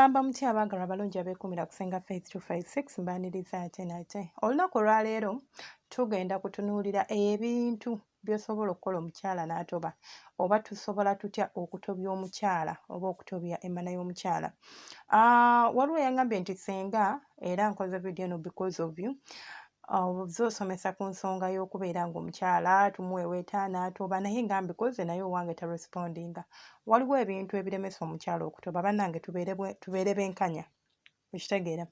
Mugamba mutya abaagalwa abalungi abeekumira kusenga Faith 256 mbaaniriza ate nate. Olunaku olwaleero tugenda kutunuulira ebintu by'osobola okukola omukyala n'atoba oba tusobola tutya okutobya omukyala oba okutobya emmana y'omukyala. Waliwo yangambye nti senga era nkoze video eno because of you. Zoosomesa ku nsonga y'okubeera ng'omukyala tumuweeweeta n'atoba naye nga mbikoze naye owange tarespondinga. Waliwo ebintu ebiremesa omukyala okutoba bannange tubeere benkanya. Okitegeera.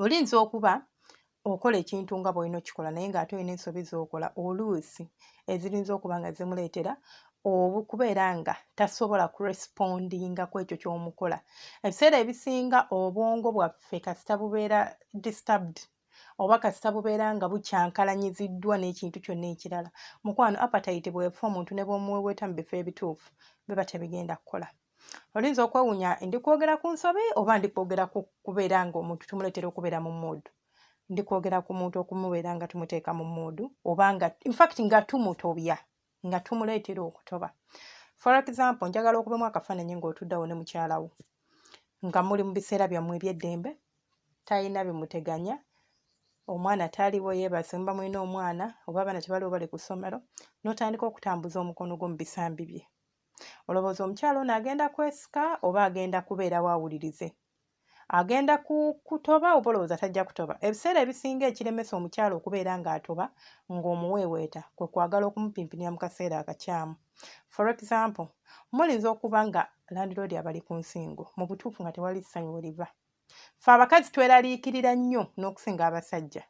Olinza okuba okola ekintu nga bw'olina okikola naye ng'ate olina ensobi z'okola oluusi ezirinza okuba nga zimuleetera okubeera nga tasobola kurespondinga ku ekyo ky'omukola. Ebiseera ebisinga obwongo bwaffe kasita bubeera disturbed oba kasita bubeera nga bukyankalanyiziddwa n'ekintu kyonna ekirala. Mukwano appetite bw'efa omuntu ne bw'omuweeweeta mu bifo ebituufu biba tebigenda kukola. Olinza okwewuunya ndi kwogera ku nsobi oba ndi kwogera ku kubeera ng'omuntu tumuleetera okubeera mu mood. Ndi kwogera ku muntu okumubeera nga tumuteeka mu mood oba nga in fact nga tumutobya nga tumuleetera okutoba. For example njagala okubemu akafaananyi ng'otuddewo ne mukyala wo nga muli mu biseera byammwe eby'eddembe talina bimuteganya. Omwana taliwo yeebase muba mulina omwana oba abaana tebaliwo bali ku ssomero n'otandika okutambuza omukono gwo mu bisambi bye. Olowooza omukyala ono agenda kwesika oba agenda kubeerawo awulirize? Agenda kutoba oba olowooza tajja kutoba? Ebiseera ebisinga ekiremesa omukyala okubeera ng'atoba ng'omuweeweeta kwe kwagala okumupimpinira mu kaseera akakyamu. For example, mulinza okuba nga landlord abali ku nsingo mu butuufu nga tewali ssanyu we liva. Ffe abakazi tweraliikirira nnyo n'okusinga abasajja.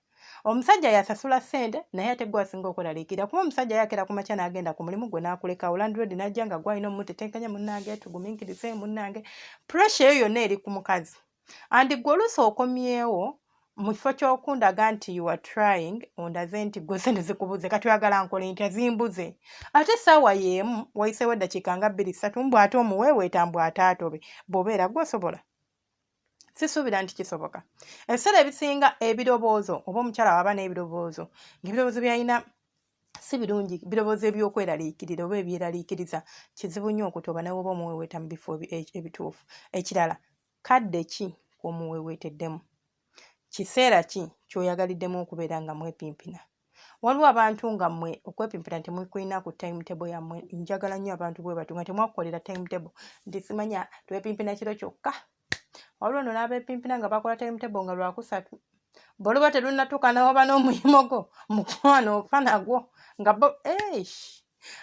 Omusajja yasasula ssente naye ate gwe asinga okweraliikirira kuba omusajja yakera ku makya n'agenda ku mulimu gwe n'akulekawo landlord n'ajja nga gw'alina omutetenkanya munnange tugumiikirize munnange. Pressure eyo yonna eri ku mukazi. Andi gwe oluusi okomyewo mu kifo ky'okundaga nti you are trying ondaze nti gwe sente zikubuze kati oyagala nkole ntya zimbuze. Ate essaawa y'emu wayiseewo eddakiika nga 2-3 mbw ate omuweeweeta mbw ate atobe bw'obeera gwosobola? Sisuubira nti kisoboka. Ebiseera ebisinga ebirowoozo oba omukyala waba n'ebirowoozo ng'ebirowoozo by'alina si birungi, birowoozo eby'okweraliikirira oba ebyeraliikiriza, kizibu nnyo okutoba nawe oba omuweeweeta mu bifo ebituufu. Ekirala, kadde ki kw'omuweeweeteddemu? Kiseera ki ky'oyagaliddemu okubeera nga mwepimpina? Waliwo abantu nga mmwe okwepimpina temukulina ku timetable yammwe. Njagala nnyo abantu bwe batu nga temwakukolera timetable nti simanya twepimpina kiro kyokka. Waliwo ono n'abeepimpina nga bakola timetable nga lwakusatu. Bw'oluba terunnatuuka n'oba n'omulimo gwo mukwano ofa nagwo nga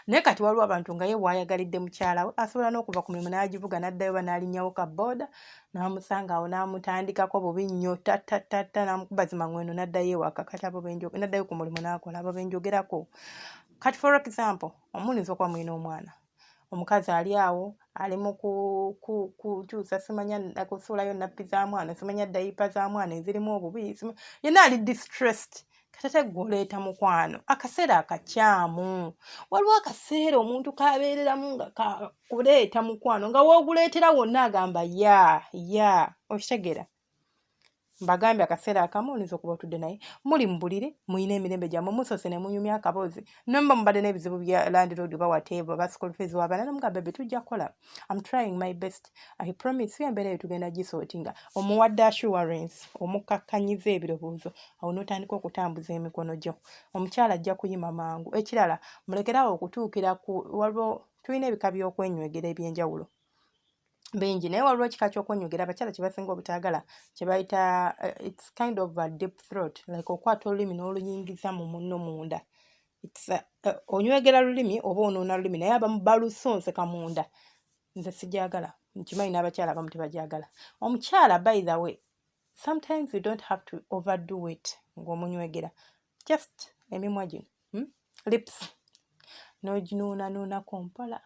naye kati waliwo abantu nga ye bw'ayagalidde mukyala we asobola n'okuva ku mirimu n'agivuga n'addayo oba n'alinnyawo ka booda n'amusanga awo n'amutandikako bubi nnyo tattattatta n'amukuba zimangweno n'addayo ewaka kati abo n'addayo ku mulimu n'akola abo benjogerako. Kati for example omulinza okuba mulina omwana omukazi ali awo ali mu kukyusa simanya kusuulayo nappi za mwana simanya dayipa za mwana ezirimu obubi yenna ali distressed. Kati ate gw'oleeta mukwano akaseera akakyamu. Waliwo akaseera omuntu kabeereramu nga kakuleeta mukwano nga w'oguleetera wonna agamba ya okitegeera. Mbagambye akaseera akamu olinza okuba otudde naye muli mu buliri mulina emirembe gyammwe musoose ne munyumya akaboozi nomba mubadde n'ebizibu bya landlord oba whatever oba school fees w'abaana n'omugamba baby tujja kukola. I'm trying my best. I promise you embeera eyo tugenda gisootinga. Omuwadde assurance omukakkanyiza ebirowoozo awo n'otandika okutambuza emikono gyo. Omukyala ajja kuyima mangu. Ekirala mulekerawo okutuukira ku waliwo tulina ebika by'okwenywegera eby'enjawulo bingi naye waliwo ekika ky'okwenywegera abakyala kye basinga obutaagala kye bayita it's kind of a deep throat like okwata olulimi n'oluyingiza mu munno munda. Onywegera lulimi oba onoona lulimi naye abamu balusonseka munda. Nze sigyagala nkimanyi n'abakyala abamu tebagyagala. Omukyala by the way sometimes you don't have to overdo it ng'omunywegera just emimwa gino lips n'oginuunanuunako mpola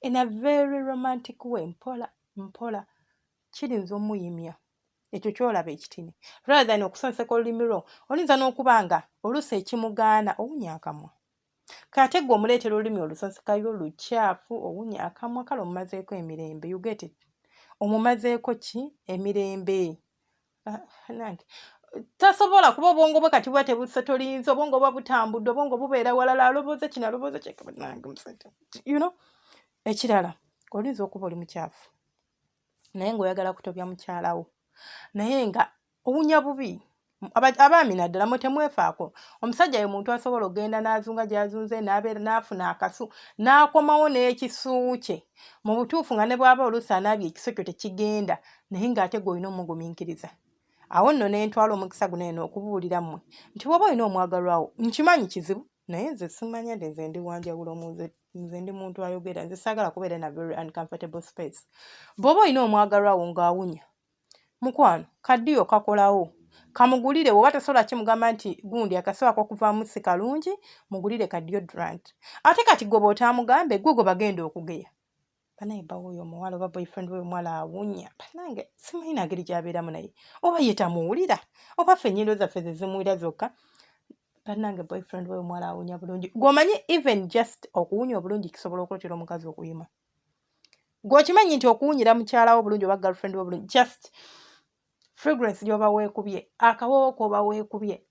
in a very romantic way mpola kirinza omuyimya ekyo kyolaba ekitini rather than okusonseka olulimi lwo. Olinza n'okuba nga oluusi ekimugaana owunya akamwa kate gwe omuleetera olulimi olusonsekayo lukyafu owunya akamwa kale omumazeeko emirembe. You get it? Omumazeeko ki? Emirembe. Tasobola kuba obwongo bwe kati bwa tebusettolinze obwongo bwa butambudde obwongo bubeera walala alobooza kino alobooza kyekka you know. Ekirala olinza okuba oli mukyafu naye ng'oyagala kutobya mukyalawo naye nga owunya bubi. Abaami naddala mwe temwefaako. Omusajja ye muntu asobola okgenda n'azunga gy'azunze n'abeera n'afuna akasu n'akomawo n'ekisu kye mu butuufu nga ne bw'aba oluusi anaabye ekisu kyo tekigenda naye ng'ate gw'olina omugumiikiriza. Awo nno ne ntwala omukisa guno eno okubuulira mmwe nti bw'oba olina omwagalwawo nkimanyi kizibu naye nze simanya nze ndi wanjawulo nze ndi muntu ayogera nze saagala kubeera na very uncomfortable space. Bw'oba olina omwagalwawo ng'awunya mukwano kaddiyo kakolawo kamugulire oba tosobola kimugamba nti gundi akaseera kokuvaamu si kalungi mugulire ka deodorant. Ate kati gwe bw'otaamugambe gwe bagenda okugeya banaye bawo oyo omuwala oba boyfriend we omuwala awunya banange simanyi na ngeri gy'abeeramu naye oba ye tamuwulira oba ffe ennyindo zaffe ze zimuwulira zokka. Bannange boyfriend we omuwala awunya bulungi gw'omanyi even just okuwunya obulungi kisobola okuleetera omukazi okuyima. Gw'okimanyi nti okuwunyira mukyalawo bulungi oba girlfriend we bulungi just fragrance gy'oba weekubye akawoowo k'oba weekubye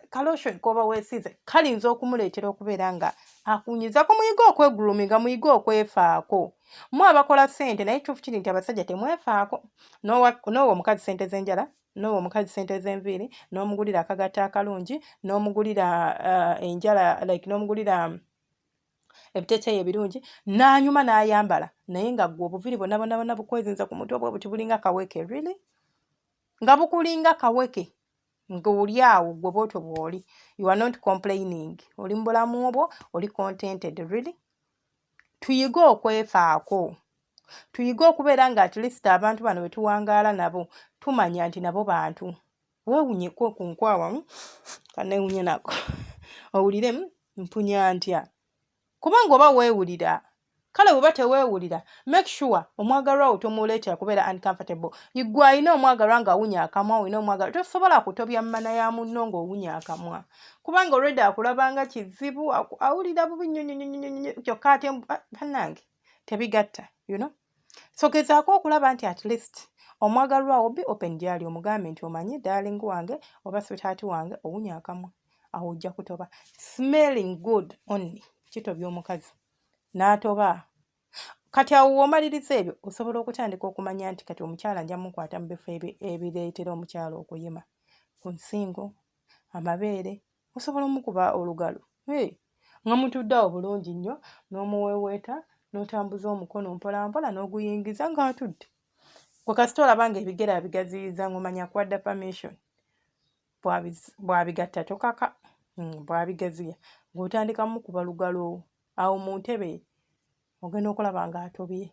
kalotion k'oba weesize kalinza okumuleetera okubeera nga akuwunyizako. Muyiga okwegulumiga muyiga okwefaako. Mu abakola ssente naye kituufu kiri nti abasajja temwefaako. N'owa omukazi ssente z'enjala n'owa omukazi ssente z'enviiri n'omugulira akagatta akalungi n'omugulira enjala like n'omugulira ebiteeteeyi ebirungi n'anyuma n'ayambala naye nga ggwe obuviiri bonna bonna bonna bukwezinza ku mutwe bwe buti bulinga kaweke really nga bukulinga kaweke ng'oli awo ggwe bwotyo bw'oli you are not complaining oli mu bulamu obwo oli contented really. Tuyige okwefaako tuyige okubeera nga at least abantu bano bwe tuwangaala nabo tumanya nti nabo bantu. Weewunyeko ku nkwawa kanneewunye nako owulire mpunya ntya kubanga oba weewulira kale bw'oba teweewulira make sure omwagalwawo tomuleetera kubeera uncomfortable. Igwe alina omwagalwa ng'awunya akamwa olina omwagalwa tosobola kutobya mmana ya munno ng'owunya akamwa kubanga already akulabanga kizibu awulira bubi nnyo kyokka ate bannange tebigatta you know. So gezaako okulaba nti at least omwagalwawo be open gy'ali omugambe nti omanyi darling wange oba sweetheart wange owunya akamwa awo ojja kutoba. Smelling good only kitobya omukazi n'atoba. Kati awo w'omaliriza ebyo osobola okutandika okumanya nti kati omukyala nja mukwata mu bifo ebireetera omukyala okuyima ku nsingo amabeere osobola omukuba olugalo nga mutuddeawo bulungi nnyo n'omuweeweeta n'otambuza omukono mpola mpola n'oguyingiza ng'atudde. Gwe kasita olabanga ebigere abigaziyiza ng'omanya kwadda permission bw'abigatta tokaka bw'abigaziya ng'otandika mukuba lugalo awo mu ntebe ogenda okulaba ng'atobye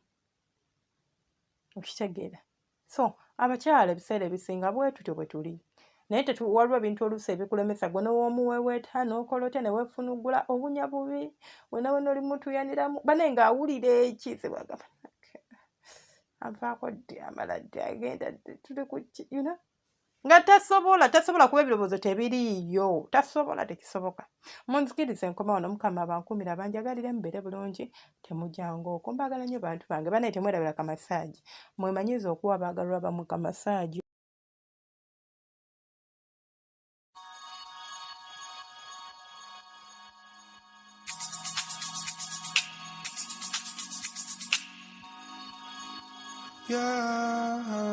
okitegeera. So abakyala ebiseera ebisinga bwe tutyo bwe tuli naye waliwo ebintu oluusi ebikulemesa gwe n'ow'omuweeweeta n'okolota ne weefunugula obunya bubi wena wena oli mutuyaniramu bane ng'awulira ekizibwagamba avaako ddi amala ddi agenda ddi tuli ku ki you know nga tasobola kuba ebirowoozo tebiriiyo tasobola tekisoboka. Munzikirize nkoma wano mukama bankumira banjagalire mubeere bulungi temujjanga okwo mbaagala nnyo bantu bange banaye temwerabira kamasaagi mwemanyiza okuwa abaagalwa bamu kamasaagi. Yeah.